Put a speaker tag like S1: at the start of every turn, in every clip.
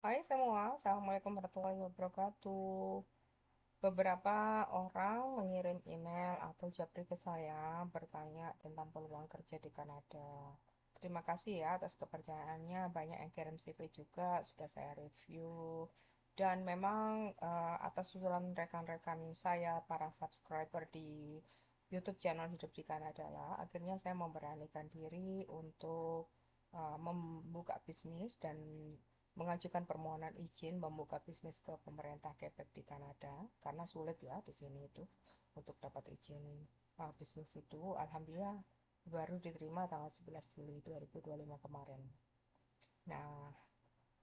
S1: Hai semua, Assalamualaikum warahmatullahi wabarakatuh. Beberapa orang mengirim email atau japri ke saya bertanya tentang peluang kerja di Kanada. Terima kasih ya atas kepercayaannya, banyak yang kirim CV juga, sudah saya review. Dan memang atas usulan rekan-rekan saya, para subscriber di YouTube channel Hidup di Kanada lah, akhirnya saya memberanikan diri untuk membuka bisnis dan mengajukan permohonan izin membuka bisnis ke pemerintah Quebec di Kanada karena sulit ya di sini itu untuk dapat izin bisnis itu. Alhamdulillah baru diterima tanggal 11 Juli 2025 kemarin. Nah,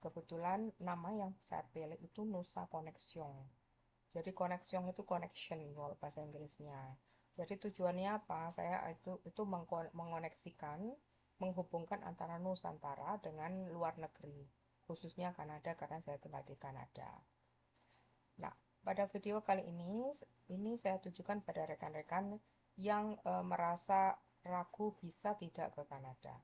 S1: kebetulan nama yang saya pilih itu Nusa Connection. Jadi connection itu connection kalau bahasa Inggrisnya. Jadi tujuannya apa? Saya itu mengoneksikan, menghubungkan antara Nusantara dengan luar negeri, khususnya Kanada karena saya tinggal di Kanada. Nah, pada video kali ini saya tujukan pada rekan-rekan yang merasa ragu bisa tidak ke Kanada.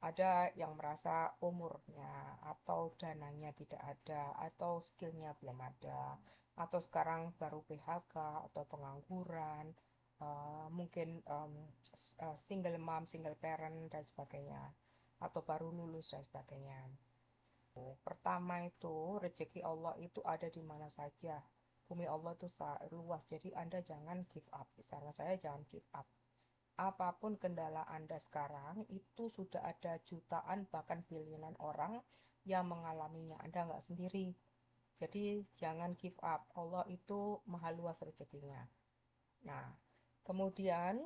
S1: Ada yang merasa umurnya atau dananya tidak ada, atau skillnya belum ada, atau sekarang baru PHK atau pengangguran, mungkin single mom, single parent, dan sebagainya, atau baru lulus dan sebagainya. Pertama itu, rezeki Allah itu ada di mana saja. Bumi Allah itu luas, jadi Anda jangan give up. Misalnya saya jangan give up. Apapun kendala Anda sekarang, itu sudah ada jutaan bahkan biliunan orang yang mengalaminya. Anda nggak sendiri. Jadi jangan give up. Allah itu maha luas rezekinya. Nah, kemudian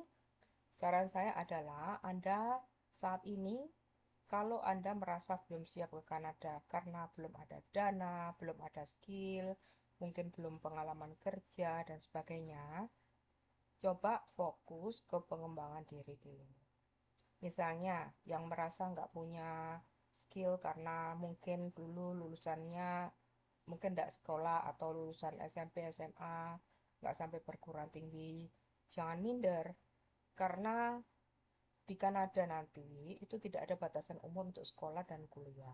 S1: saran saya adalah Anda saat ini kalau Anda merasa belum siap ke Kanada karena belum ada dana, belum ada skill, mungkin belum pengalaman kerja dan sebagainya, coba fokus ke pengembangan diri dulu. Misalnya, yang merasa nggak punya skill karena mungkin dulu lulusannya mungkin nggak sekolah atau lulusan SMP, SMA, nggak sampai perguruan tinggi, jangan minder. Karena di Kanada nanti itu tidak ada batasan umur untuk sekolah dan kuliah.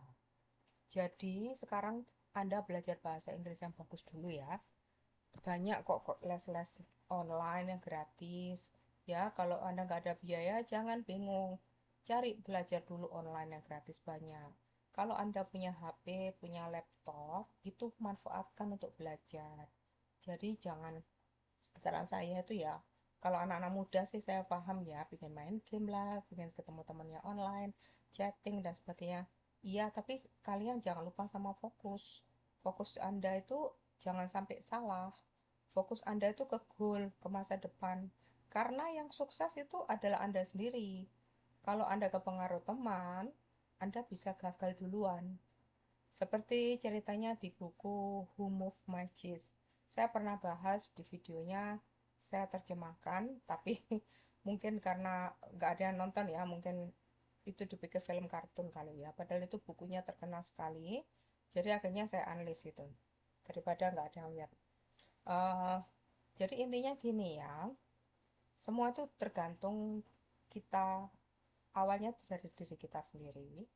S1: Jadi sekarang Anda belajar bahasa Inggris yang bagus dulu ya. Banyak kok les-les online yang gratis. Ya, kalau Anda nggak ada biaya, jangan bingung. Cari belajar dulu online yang gratis banyak. Kalau Anda punya HP, punya laptop, itu manfaatkan untuk belajar. Jadi jangan, saran saya itu ya, kalau anak-anak muda sih saya paham ya, pengen main game lah, pengen ketemu temannya online, chatting dan sebagainya. Iya, tapi kalian jangan lupa sama fokus. Fokus Anda itu jangan sampai salah. Fokus Anda itu ke goal, ke masa depan. Karena yang sukses itu adalah Anda sendiri. Kalau Anda kepengaruh teman, Anda bisa gagal duluan. Seperti ceritanya di buku Who Moved My Cheese. Saya pernah bahas di videonya, saya terjemahkan, tapi mungkin karena nggak ada yang nonton ya, mungkin itu dipikir film kartun kali ya. Padahal itu bukunya terkenal sekali, jadi akhirnya saya analis itu, daripada nggak ada yang lihat. Eh, jadi intinya gini ya, semua itu tergantung kita, awalnya dari diri kita sendiri,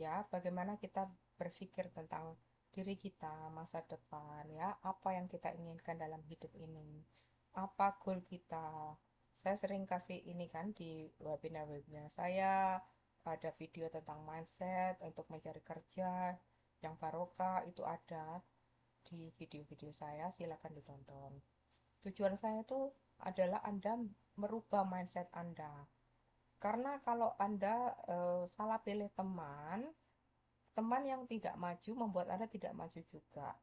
S1: ya bagaimana kita berpikir tentang diri kita, masa depan, ya apa yang kita inginkan dalam hidup ini, apa goal kita. Saya sering kasih ini kan di webinar-webinar saya, ada video tentang mindset untuk mencari kerja yang barokah, itu ada di video-video saya, silakan ditonton. Tujuan saya itu adalah Anda merubah mindset Anda. Karena kalau Anda salah pilih teman, teman yang tidak maju membuat Anda tidak maju juga.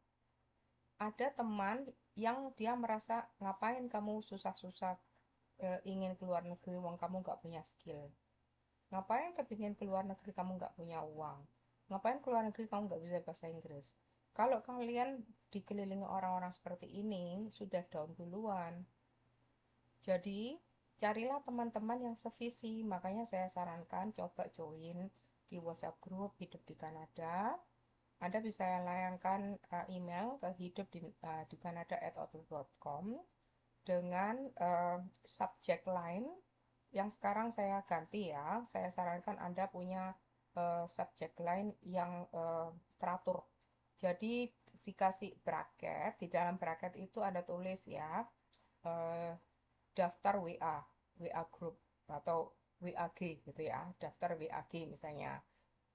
S1: Ada teman yang dia merasa ngapain kamu susah-susah ingin keluar negeri uang kamu nggak punya skill. Ngapain kepingin keluar negeri kamu nggak punya uang. Ngapain keluar negeri kamu nggak bisa bahasa Inggris. Kalau kalian dikelilingi orang-orang seperti ini, sudah down duluan. Jadi, carilah teman-teman yang sevisi. Makanya saya sarankan coba join di WhatsApp group Hidup di Kanada. Anda bisa layangkan email ke hidup di Kanada@outlook.com dengan subjek lain yang sekarang saya ganti ya. Saya sarankan Anda punya subjek lain yang teratur. Jadi dikasih bracket, di dalam bracket itu ada tulis ya, eh, daftar WA, WA group atau WAG gitu ya, daftar WAG misalnya.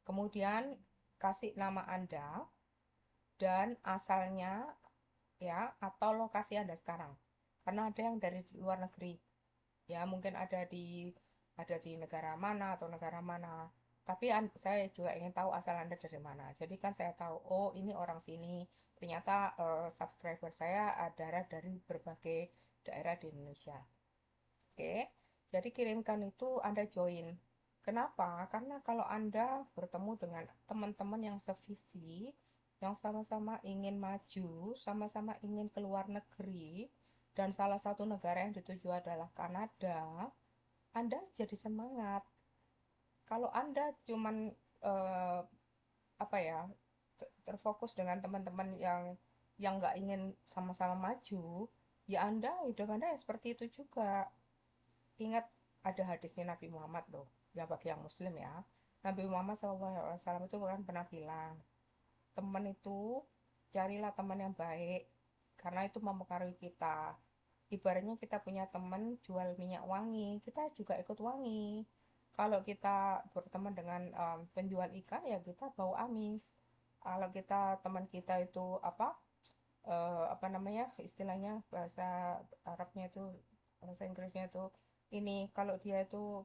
S1: Kemudian kasih nama Anda dan asalnya ya atau lokasi Anda sekarang. Karena ada yang dari luar negeri. Ya, mungkin ada di negara mana atau negara mana. Tapi saya juga ingin tahu asal Anda dari mana. Jadi kan saya tahu, oh ini orang sini. Ternyata subscriber saya ada dari berbagai daerah di Indonesia. Oke, jadi kirimkan itu Anda join. Kenapa? Karena kalau Anda bertemu dengan teman-teman yang sevisi, yang sama-sama ingin maju, sama-sama ingin keluar negeri, dan salah satu negara yang dituju adalah Kanada, Anda jadi semangat. Kalau Anda cuman eh, apa ya, terfokus dengan teman-teman yang nggak ingin sama-sama maju, ya Anda hidup Anda ya seperti itu juga. Ingat ada hadisnya Nabi Muhammad loh, ya bagi yang muslim ya. Nabi Muhammad SAW itu kan pernah bilang, teman itu carilah teman yang baik, karena itu mempengaruhi kita. Ibaratnya kita punya teman jual minyak wangi, kita juga ikut wangi. Kalau kita berteman dengan penjual ikan, ya kita bau amis. Kalau teman kita itu apa namanya istilahnya, bahasa Arabnya itu, bahasa Inggrisnya itu, ini kalau dia itu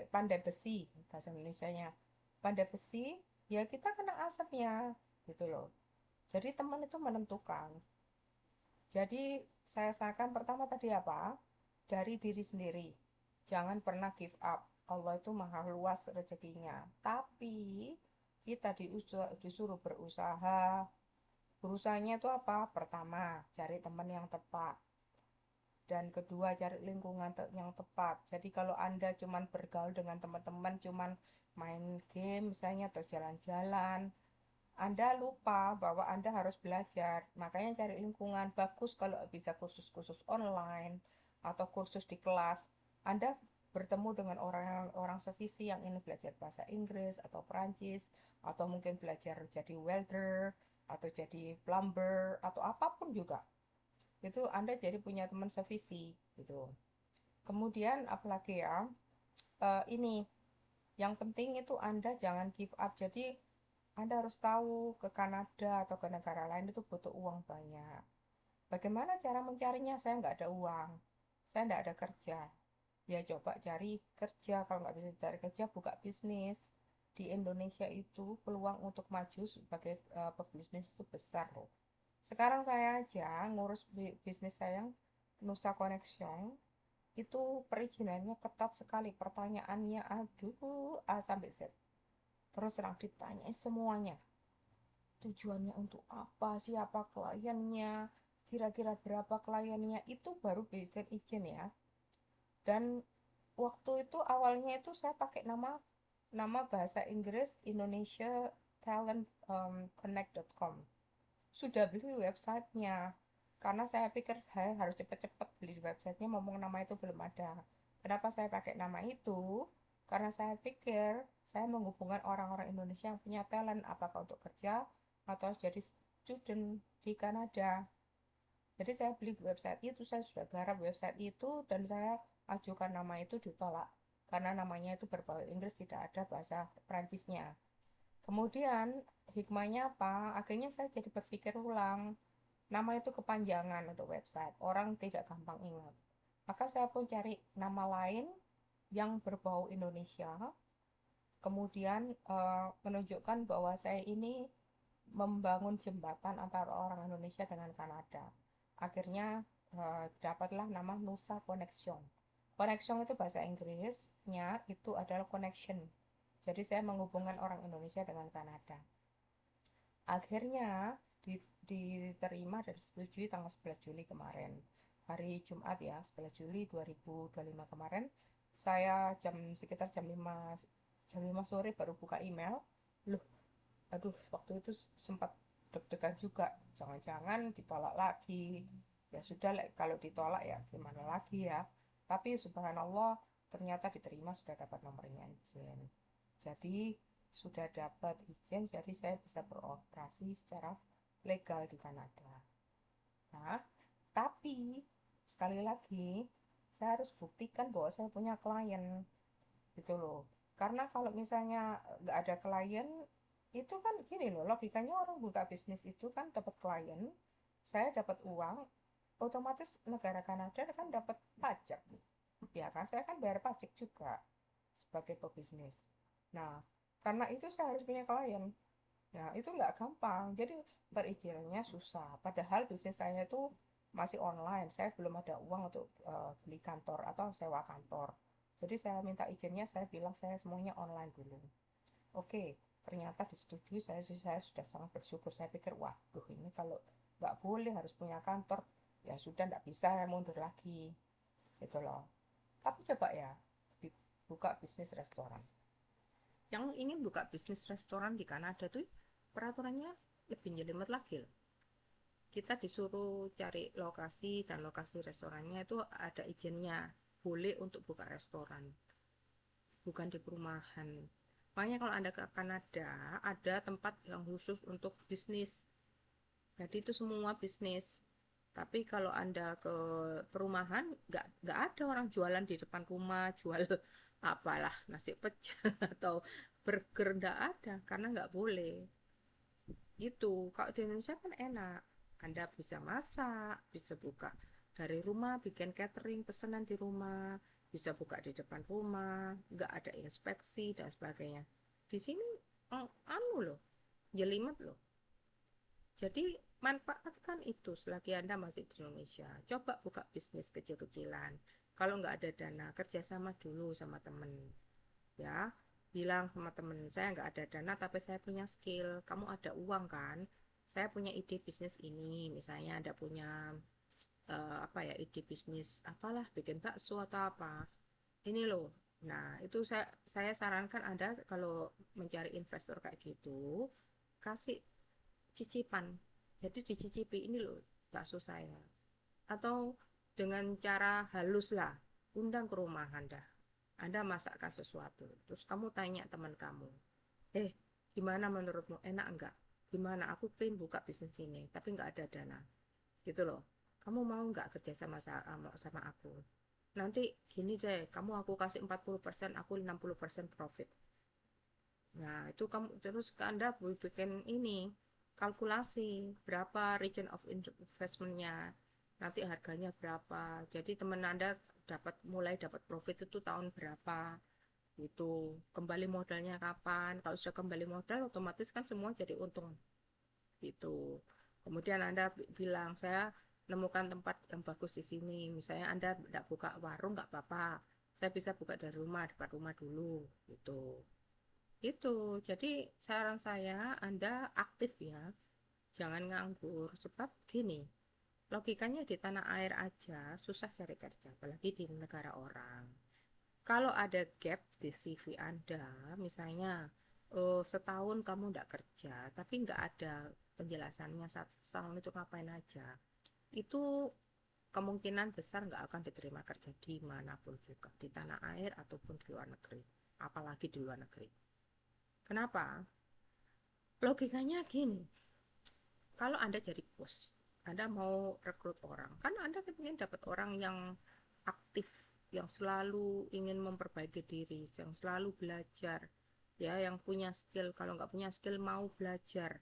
S1: pandai besi, bahasa Indonesianya pandai besi, ya kita kena asapnya gitu loh. Jadi teman itu menentukan. Jadi saya sarankan pertama tadi apa, dari diri sendiri, jangan pernah give up. Allah itu maha luas rezekinya, tapi kita disuruh berusaha. Berusahanya itu apa? Pertama, cari teman yang tepat. Dan kedua, cari lingkungan yang tepat. Jadi kalau Anda cuman bergaul dengan teman-teman, cuman main game misalnya atau jalan-jalan, Anda lupa bahwa Anda harus belajar. Makanya cari lingkungan bagus kalau bisa kursus-kursus online atau kursus di kelas. Anda bertemu dengan orang-orang sevisi yang ingin belajar bahasa Inggris atau Perancis, atau mungkin belajar jadi welder atau jadi plumber atau apapun juga. Itu Anda jadi punya teman sevisi gitu. Kemudian apalagi ya, ini yang penting itu Anda jangan give up. Jadi Anda harus tahu, ke Kanada atau ke negara lain itu butuh uang banyak. Bagaimana cara mencarinya? Saya nggak ada uang, saya nggak ada kerja. Ya coba cari kerja. Kalau nggak bisa cari kerja, buka bisnis. Di Indonesia itu peluang untuk maju sebagai pebisnis itu besar loh. Sekarang saya aja ngurus bisnis saya, Nusa Connection, itu perizinannya ketat sekali. Pertanyaannya, aduh, A sampai Z. Terus terang ditanya semuanya. Tujuannya untuk apa, siapa kliennya, kira-kira berapa kliennya, itu baru bikin izin ya. Dan waktu itu awalnya itu saya pakai nama nama bahasa Inggris Indonesia Talent Connect.com. Sudah beli websitenya, karena saya pikir saya harus cepat-cepat beli websitenya, ngomong nama itu belum ada. Kenapa saya pakai nama itu? Karena saya pikir saya menghubungkan orang-orang Indonesia yang punya talent, apakah untuk kerja atau jadi student di Kanada. Jadi saya beli website itu, saya sudah garap website itu, dan saya ajukan nama itu ditolak karena namanya itu berbahasa Inggris, tidak ada bahasa Perancisnya. Kemudian hikmahnya apa? Akhirnya saya jadi berpikir ulang. Nama itu kepanjangan untuk website, orang tidak gampang ingat. Maka saya pun cari nama lain yang berbau Indonesia. Kemudian menunjukkan bahwa saya ini membangun jembatan antara orang Indonesia dengan Kanada. Akhirnya dapatlah nama Nusa Connection. Connection itu bahasa Inggrisnya itu adalah connection. Jadi saya menghubungkan orang Indonesia dengan Kanada. Akhirnya diterima dan disetujui tanggal 11 Juli kemarin. Hari Jumat ya, 11 Juli 2025 kemarin. Saya sekitar jam 5 sore baru buka email. Loh, aduh, waktu itu sempat deg-degan juga. Jangan-jangan ditolak lagi. Ya sudah, kalau ditolak ya gimana lagi ya. Tapi subhanallah ternyata diterima, sudah dapat nomornya izin. Jadi sudah dapat izin, jadi saya bisa beroperasi secara legal di Kanada. Nah, tapi sekali lagi saya harus buktikan bahwa saya punya klien gitu loh. Karena kalau misalnya nggak ada klien, itu kan gini loh, logikanya orang buka bisnis itu kan dapat klien, saya dapat uang, otomatis negara Kanada kan dapat pajak. Ya kan, saya kan bayar pajak juga sebagai pebisnis. Nah, karena itu saya harus punya klien. Nah, itu nggak gampang. Jadi perizinannya susah. Padahal bisnis saya itu masih online. Saya belum ada uang untuk beli kantor atau sewa kantor. Jadi saya minta izinnya, saya bilang saya semuanya online dulu. Oke, ternyata disetujui. Saya sudah sangat bersyukur. Saya pikir, waduh ini kalau nggak boleh harus punya kantor, ya sudah nggak bisa mundur lagi. Gitu loh. Tapi coba ya, buka bisnis restoran. Yang ingin buka bisnis restoran di Kanada tuh peraturannya lebih jelimet lagi loh. Kita disuruh cari lokasi dan lokasi restorannya itu ada izinnya, boleh untuk buka restoran, bukan di perumahan. Makanya kalau Anda ke Kanada, ada tempat yang khusus untuk bisnis. Jadi itu semua bisnis. Tapi kalau Anda ke perumahan, nggak ada orang jualan di depan rumah, jual apalah nasi pecel atau burger, nggak ada karena nggak boleh. Gitu. Kalau di Indonesia kan enak. Anda bisa masak, bisa buka dari rumah, bikin catering, pesanan di rumah, bisa buka di depan rumah, nggak ada inspeksi dan sebagainya. Di sini anu loh, jelimet loh. Jadi manfaatkan itu selagi Anda masih di Indonesia. Coba buka bisnis kecil-kecilan. Kalau nggak ada dana, kerjasama dulu sama temen. Ya, bilang sama temen, saya nggak ada dana tapi saya punya skill. Kamu ada uang kan? Saya punya ide bisnis ini. Misalnya Anda punya apa ya, ide bisnis apalah, bikin bakso atau apa. Ini loh. Nah, itu saya sarankan Anda kalau mencari investor kayak gitu, kasih cicipan. Jadi dicicipi ini loh bakso saya. Atau dengan cara halus lah, undang ke rumah Anda. Anda masakkan sesuatu. Terus kamu tanya teman kamu, gimana menurutmu? Enak enggak? Gimana? Aku pengen buka bisnis ini, tapi enggak ada dana. Gitu loh. Kamu mau enggak kerja sama aku? Nanti gini deh, kamu aku kasih 40%, aku 60% profit. Nah, itu kamu terus ke Anda bikin ini kalkulasi berapa region of investmentnya, nanti harganya berapa. Jadi teman Anda mulai dapat profit itu tahun berapa, itu kembali modalnya kapan. Kalau sudah kembali modal otomatis kan semua jadi untung itu. Kemudian Anda bilang saya menemukan tempat yang bagus di sini, misalnya Anda tidak buka warung nggak apa-apa, saya bisa buka dari rumah, depan rumah dulu gitu. Itu jadi saran saya Anda aktif ya, jangan nganggur. Sebab gini, logikanya di tanah air aja susah cari kerja, apalagi di negara orang. Kalau ada gap di CV Anda, misalnya setahun kamu nggak kerja, tapi nggak ada penjelasannya satu tahun itu ngapain aja, itu kemungkinan besar nggak akan diterima kerja dimanapun juga, di tanah air ataupun di luar negeri, apalagi di luar negeri. Kenapa? Logikanya gini, kalau Anda jadi bos, Anda mau rekrut orang, kan Anda ingin dapat orang yang aktif, yang selalu ingin memperbaiki diri, yang selalu belajar, ya, yang punya skill. Kalau nggak punya skill mau belajar,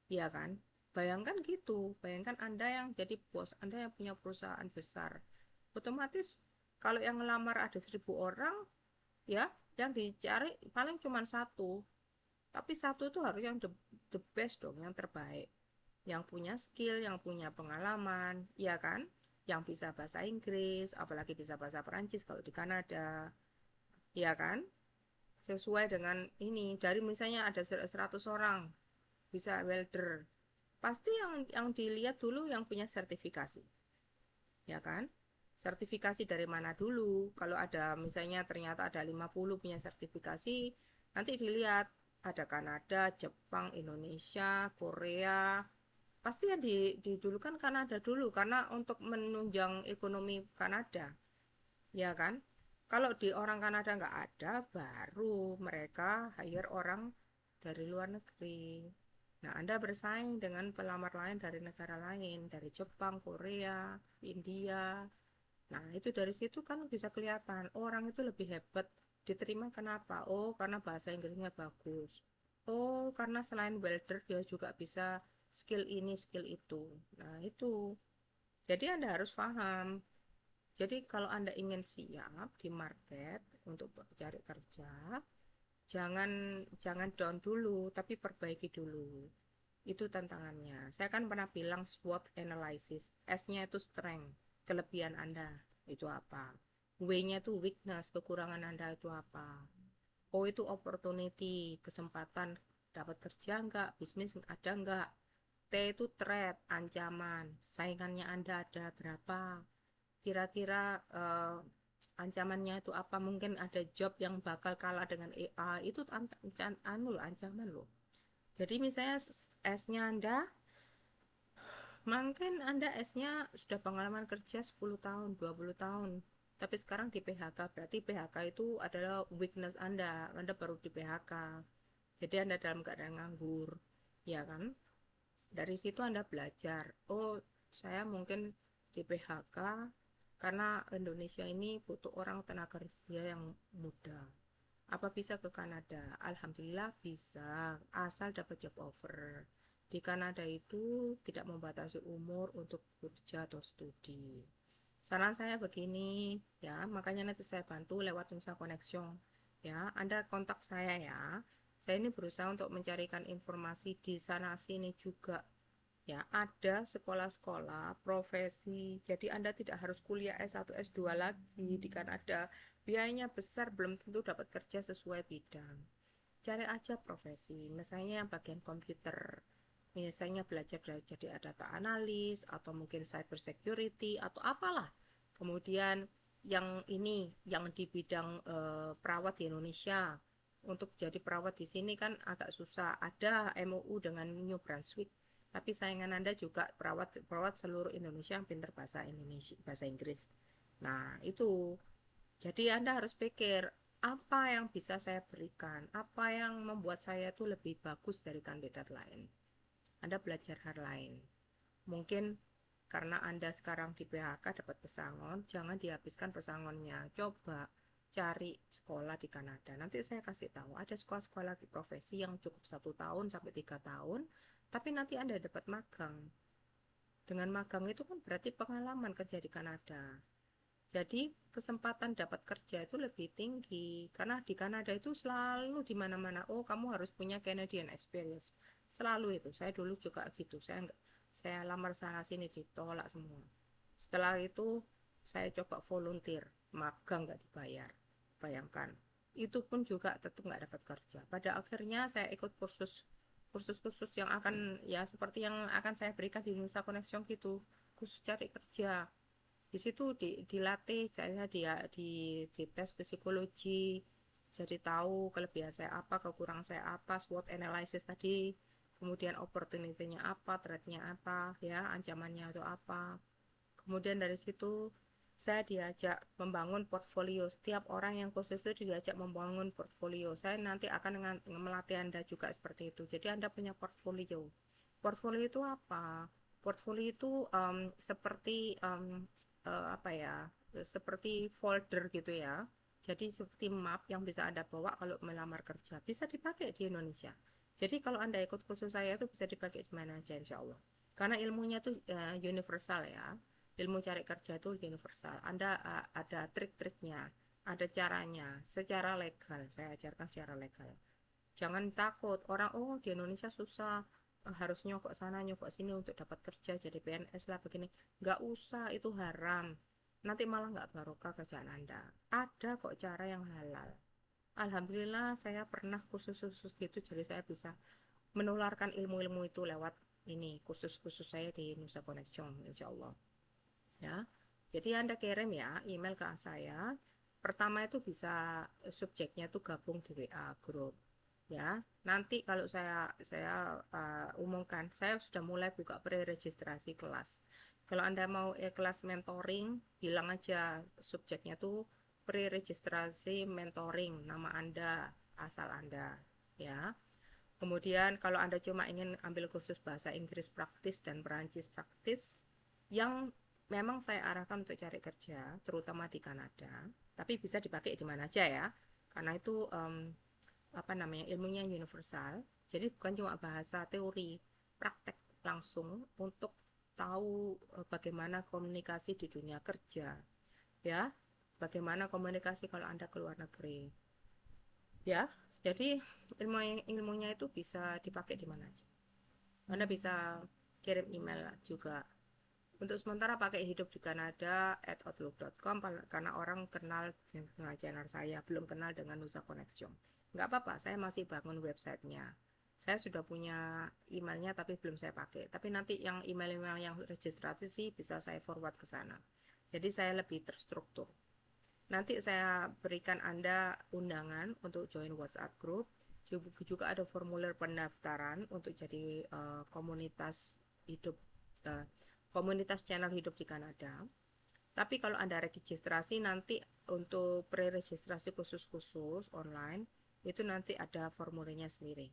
S1: ya kan? Bayangkan gitu, bayangkan Anda yang jadi bos, Anda yang punya perusahaan besar, otomatis kalau yang ngelamar ada 1.000 orang, ya, yang dicari paling cuma satu, tapi satu itu harus yang the best dong, yang terbaik, yang punya skill, yang punya pengalaman, ya kan? Yang bisa bahasa Inggris, apalagi bisa bahasa Perancis kalau di Kanada, ya kan? Sesuai dengan ini, dari misalnya ada 100 orang bisa welder, pasti yang dilihat dulu yang punya sertifikasi, ya kan? Sertifikasi dari mana dulu? Kalau ada misalnya ternyata ada 50 punya sertifikasi, nanti dilihat ada Kanada, Jepang, Indonesia, Korea. Pasti ya didulukan Kanada dulu karena untuk menunjang ekonomi Kanada, ya kan? Kalau di orang Kanada nggak ada, baru mereka hire orang dari luar negeri. Nah, Anda bersaing dengan pelamar lain dari negara lain, dari Jepang, Korea, India. Nah, itu dari situ kan bisa kelihatan orang itu lebih hebat diterima kenapa? Oh, karena bahasa Inggrisnya bagus. Oh, karena selain welder dia juga bisa skill ini, skill itu. Nah, itu. Jadi Anda harus paham. Jadi kalau Anda ingin siap di market untuk cari kerja, jangan jangan down dulu, tapi perbaiki dulu. Itu tantangannya. Saya kan pernah bilang SWOT analysis. S-nya itu strength, kelebihan Anda itu apa. W-nya itu weakness, kekurangan Anda itu apa. O itu opportunity, kesempatan dapat kerja enggak, bisnis ada enggak. T itu threat, ancaman, saingannya Anda ada berapa. Kira-kira ancamannya itu apa, mungkin ada job yang bakal kalah dengan AI, itu ancaman loh. Jadi misalnya S-nya Anda, mungkin Anda S-nya sudah pengalaman kerja 10 tahun, 20 tahun. Tapi sekarang di PHK, berarti PHK itu adalah weakness Anda. Anda baru di PHK. Jadi Anda dalam keadaan nganggur. Ya kan? Dari situ Anda belajar. Oh, saya mungkin di PHK karena Indonesia ini butuh orang tenaga kerja yang muda. Apa bisa ke Kanada? Alhamdulillah bisa, asal dapat job offer. Di Kanada itu tidak membatasi umur untuk kerja atau studi. Saran saya begini, ya, makanya nanti saya bantu lewat Nusa Connection. Ya, Anda kontak saya ya. Saya ini berusaha untuk mencarikan informasi di sana sini juga. Ya, ada sekolah-sekolah profesi. Jadi Anda tidak harus kuliah S1, S2 lagi di Kanada. Biayanya besar, belum tentu dapat kerja sesuai bidang. Cari aja profesi, misalnya yang bagian komputer. Misalnya belajar jadi data analis atau mungkin cyber security atau apalah. Kemudian yang ini, yang di bidang perawat di Indonesia. Untuk jadi perawat di sini kan agak susah. Ada MOU dengan New Brunswick, tapi saingan Anda juga perawat seluruh Indonesia yang pintar bahasa Indonesia, bahasa Inggris. Nah, itu. Jadi Anda harus pikir, apa yang bisa saya berikan? Apa yang membuat saya itu lebih bagus dari kandidat lain? Anda belajar hal lain. Mungkin karena Anda sekarang di PHK dapat pesangon, jangan dihabiskan pesangonnya. Coba cari sekolah di Kanada. Nanti saya kasih tahu, ada sekolah-sekolah di profesi yang cukup 1 tahun sampai 3 tahun, tapi nanti Anda dapat magang. Dengan magang itu kan berarti pengalaman kerja di Kanada. Jadi kesempatan dapat kerja itu lebih tinggi karena di Kanada itu selalu di mana-mana. Oh, kamu harus punya Canadian experience. Selalu itu. Saya dulu juga gitu. Saya lamar sana sini ditolak semua. Setelah itu saya coba volunteer, magang nggak dibayar. Bayangkan. Itu pun juga tetap nggak dapat kerja. Pada akhirnya saya ikut kursus-kursus yang akan ya seperti yang akan saya berikan di Nusa Connection gitu. Khusus cari kerja di situ dilatih saya di tes psikologi, jadi tahu kelebihan saya apa, kekurangan saya apa, SWOT analysis tadi, kemudian opportunity-nya apa, threat-nya apa, ya ancamannya itu apa. Kemudian dari situ saya diajak membangun portfolio. Setiap orang yang khusus itu diajak membangun portfolio. Saya nanti akan melatih Anda juga seperti itu. Jadi Anda punya portfolio. Portfolio itu apa? Portfolio itu seperti apa ya? Seperti folder gitu ya. Jadi seperti map yang bisa Anda bawa kalau melamar kerja. Bisa dipakai di Indonesia. Jadi kalau Anda ikut kursus saya itu bisa dipakai di mana aja insya Allah. Karena ilmunya itu universal ya. Ilmu cari kerja itu universal. Anda ada trik-triknya, ada caranya, secara legal. Saya ajarkan secara legal. Jangan takut orang, oh di Indonesia susah, harus nyokok sana nyokok sini untuk dapat kerja jadi PNS lah begini. Nggak usah, itu haram. Nanti malah nggak barokah kerjaan Anda. Ada kok cara yang halal. Alhamdulillah saya pernah khusus-khusus gitu, jadi saya bisa menularkan ilmu-ilmu itu lewat ini khusus-khusus saya di Nusa Connection insya Allah ya. Jadi Anda kirim ya email ke saya. Pertama itu bisa subjeknya tuh gabung di WA grup ya. Nanti kalau saya umumkan, saya sudah mulai buka pre-registrasi kelas. Kalau Anda mau kelas mentoring, bilang aja subjeknya tuh pre-registrasi mentoring, nama Anda, asal Anda ya. Kemudian kalau Anda cuma ingin ambil kursus bahasa Inggris praktis dan Perancis praktis yang memang saya arahkan untuk cari kerja, terutama di Kanada, tapi bisa dipakai di mana aja ya, karena itu apa namanya, ilmunya universal. Jadi bukan cuma bahasa teori, praktek langsung untuk tahu bagaimana komunikasi di dunia kerja, ya, bagaimana komunikasi kalau Anda ke luar negeri, ya. Jadi ilmunya itu bisa dipakai di mana aja. Anda bisa kirim email juga. Untuk sementara pakai hidup di Kanada @outlook.com karena orang kenal dengan channel saya, belum kenal dengan Nusa Connection. Nggak apa-apa, saya masih bangun websitenya. Saya sudah punya emailnya tapi belum saya pakai. Tapi nanti yang email-email yang registrasi sih bisa saya forward ke sana. Jadi saya lebih terstruktur. Nanti saya berikan Anda undangan untuk join WhatsApp group. Juga ada formulir pendaftaran untuk jadi komunitas hidup, uh, komunitas channel hidup di Kanada. Tapi kalau Anda registrasi nanti untuk pre-registrasi khusus-khusus online, itu nanti ada formulirnya sendiri.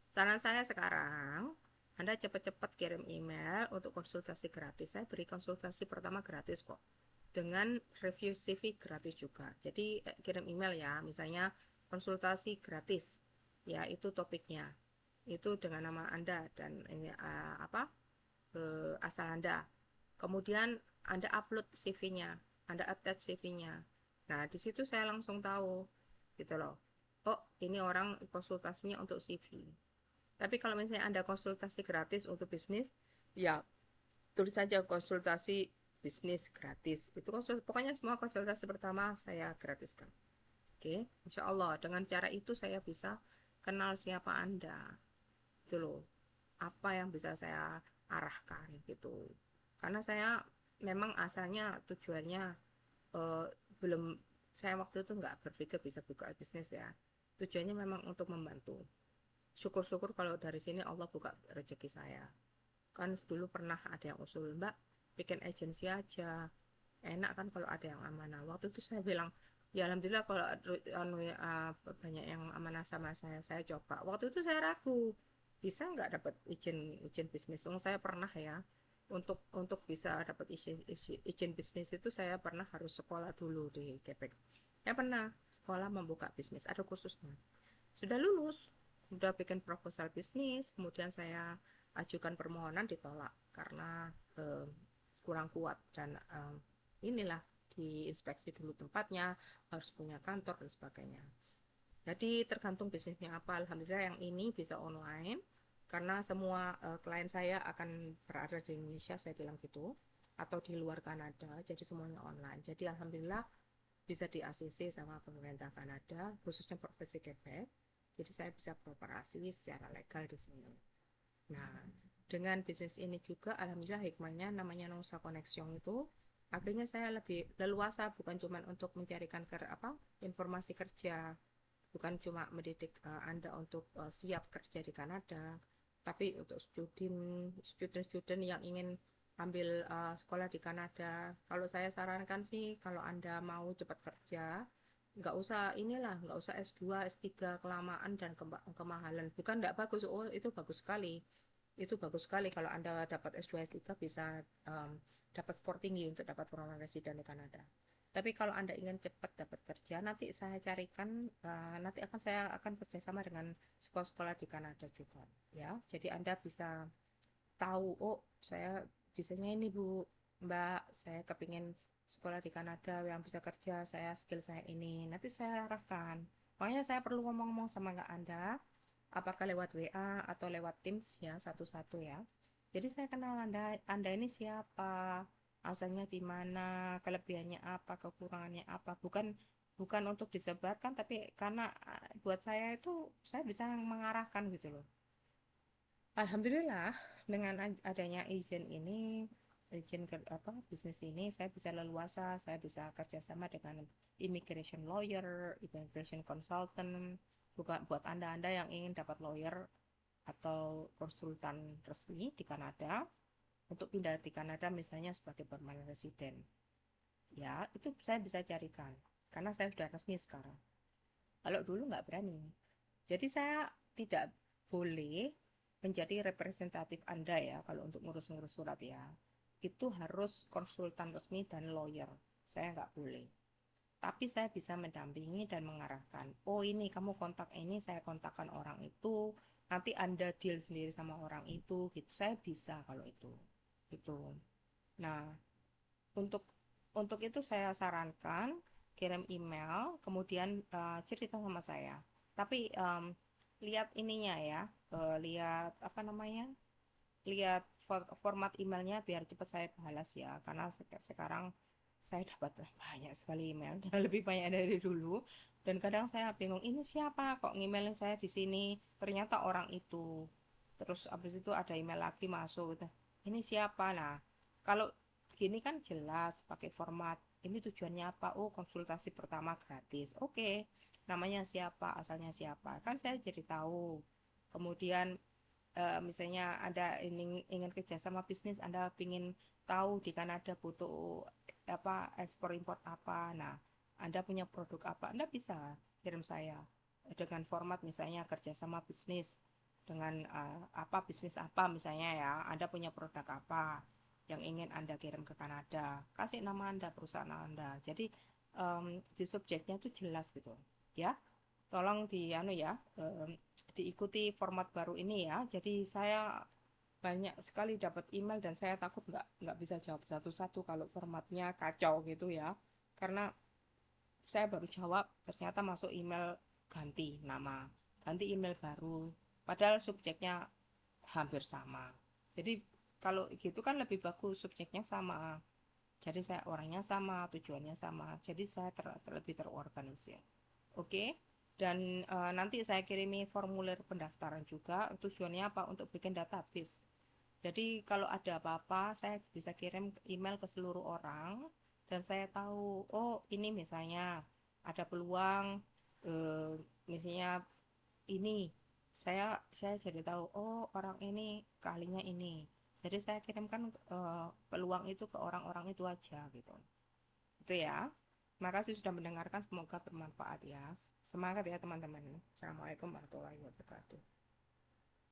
S1: Saran saya sekarang, Anda cepat-cepat kirim email untuk konsultasi gratis. Saya beri konsultasi pertama gratis kok. Dengan review CV gratis juga. Jadi kirim email ya, misalnya konsultasi gratis. Ya, itu topiknya. Itu dengan nama Anda dan ini asal Anda. Kemudian Anda upload CV-nya, Anda attach CV-nya. Nah, di situ saya langsung tahu gitu loh. Oh, ini orang konsultasinya untuk CV. Tapi kalau misalnya Anda konsultasi gratis untuk bisnis, ya tulis saja konsultasi bisnis gratis. Itu pokoknya semua konsultasi pertama saya gratiskan. Oke, insya Allah dengan cara itu saya bisa kenal siapa Anda. Itu loh, apa yang bisa saya arahkan gitu. Karena saya memang asalnya tujuannya eh, belum, saya waktu itu nggak berpikir bisa buka bisnis ya. Tujuannya memang untuk membantu. Syukur-syukur kalau dari sini Allah buka rezeki saya. Kan dulu pernah ada yang usul, Mbak bikin agensi aja, enak kan kalau ada yang amanah. Waktu itu saya bilang, ya alhamdulillah kalau banyak yang amanah sama saya coba. Waktu itu saya ragu, bisa nggak dapat izin izin bisnis. Saya pernah ya, untuk bisa dapat izin bisnis itu saya pernah harus sekolah dulu di Quebec. Saya pernah sekolah membuka bisnis, ada kursusnya. Sudah lulus, sudah bikin proposal bisnis, kemudian saya ajukan permohonan ditolak karena eh, kurang kuat dan inilah diinspeksi dulu tempatnya, harus punya kantor dan sebagainya. Jadi tergantung bisnisnya apa. Alhamdulillah yang ini bisa online karena semua klien saya akan berada di Indonesia, saya bilang gitu, atau di luar Kanada, jadi semuanya online. Jadi alhamdulillah bisa di ACC sama pemerintah Kanada, khususnya Provinsi Quebec. Jadi saya bisa beroperasi secara legal di sini. Nah, dengan bisnis ini juga alhamdulillah hikmahnya namanya Nusa Connection itu akhirnya saya lebih leluasa, bukan cuma untuk mencarikan informasi kerja, bukan cuma mendidik Anda untuk siap kerja di Kanada, tapi untuk student yang ingin ambil sekolah di Kanada. Kalau saya sarankan sih kalau Anda mau cepat kerja, nggak usah S2 S3 kelamaan dan kemahalan. Bukan nggak bagus, oh itu bagus sekali, kalau Anda dapat S2 S3 bisa dapat skor tinggi untuk dapat permanent resident di Kanada. Tapi kalau Anda ingin cepat dapat kerja, nanti saya carikan, nanti saya akan kerjasama dengan sekolah-sekolah di Kanada juga, ya. Jadi Anda bisa tahu, oh saya bisanya ini Bu, Mbak, saya kepingin sekolah di Kanada yang bisa kerja, skill saya ini. Nanti saya arahkan. Makanya saya perlu ngomong-ngomong sama Anda, apakah lewat WA atau lewat Teams ya, satu-satu ya. Jadi saya kenal Anda ini siapa, asalnya di mana, kelebihannya apa, kekurangannya apa. Bukan bukan untuk disebarkan, tapi karena buat saya itu saya bisa mengarahkan gitu loh. Alhamdulillah dengan adanya izin bisnis ini saya bisa leluasa, saya bisa kerjasama dengan immigration lawyer, immigration consultant. Bukan buat anda yang ingin dapat lawyer atau konsultan resmi di Kanada untuk pindah di Kanada misalnya sebagai permanent resident, ya itu saya bisa carikan karena saya sudah resmi sekarang. Kalau dulu nggak berani. Jadi saya tidak boleh menjadi representatif Anda ya kalau untuk ngurus-ngurus surat ya. Itu harus konsultan resmi dan lawyer. Saya nggak boleh. Tapi saya bisa mendampingi dan mengarahkan. Oh ini kamu kontak ini, saya kontakkan orang itu. Nanti Anda deal sendiri sama orang itu gitu. Saya bisa kalau itu. Gitu. Nah, untuk itu saya sarankan kirim email, kemudian cerita sama saya. Tapi lihat ininya ya, lihat apa namanya, lihat format emailnya biar cepat saya balas ya. Karena sekarang saya dapat banyak sekali email, lebih banyak dari dulu. Dan kadang saya bingung, ini siapa kok ngemailin saya di sini? Ternyata orang itu. Terus abis itu ada email lagi masuk gitu. Ini siapa? Nah, kalau gini kan jelas pakai format. Ini tujuannya apa? Oh, konsultasi pertama gratis. Oke, namanya siapa, asalnya siapa. Kan saya jadi tahu. Kemudian misalnya Anda ingin kerjasama bisnis, Anda ingin tahu di Kanada butuh apa ekspor impor apa. Nah, Anda punya produk apa, Anda bisa kirim saya dengan format misalnya kerjasama bisnis dengan apa bisnis apa misalnya ya. Anda punya produk apa yang ingin Anda kirim ke Kanada, kasih nama Anda, perusahaan Anda. Jadi di subjeknya itu jelas gitu ya. Tolong ya, diikuti format baru ini ya. Jadi saya banyak sekali dapat email dan saya takut nggak bisa jawab satu-satu kalau formatnya kacau gitu ya. Karena saya baru jawab ternyata masuk email ganti nama, ganti email baru. Padahal subjeknya hampir sama. Jadi kalau gitu kan lebih bagus subjeknya sama. Jadi saya orangnya sama, tujuannya sama. Jadi saya lebih terorganisir. Oke. Dan nanti saya kirimi formulir pendaftaran juga. Tujuannya apa? Untuk bikin database. Jadi kalau ada apa-apa, saya bisa kirim email ke seluruh orang dan saya tahu, oh ini misalnya ada peluang, eh, misalnya ini, saya jadi tahu, oh orang ini kalinya ini. Jadi saya kirimkan peluang itu ke orang-orang itu aja gitu. Itu ya. Makasih sudah mendengarkan, semoga bermanfaat ya. Semangat ya teman-teman. Assalamualaikum warahmatullahi wabarakatuh.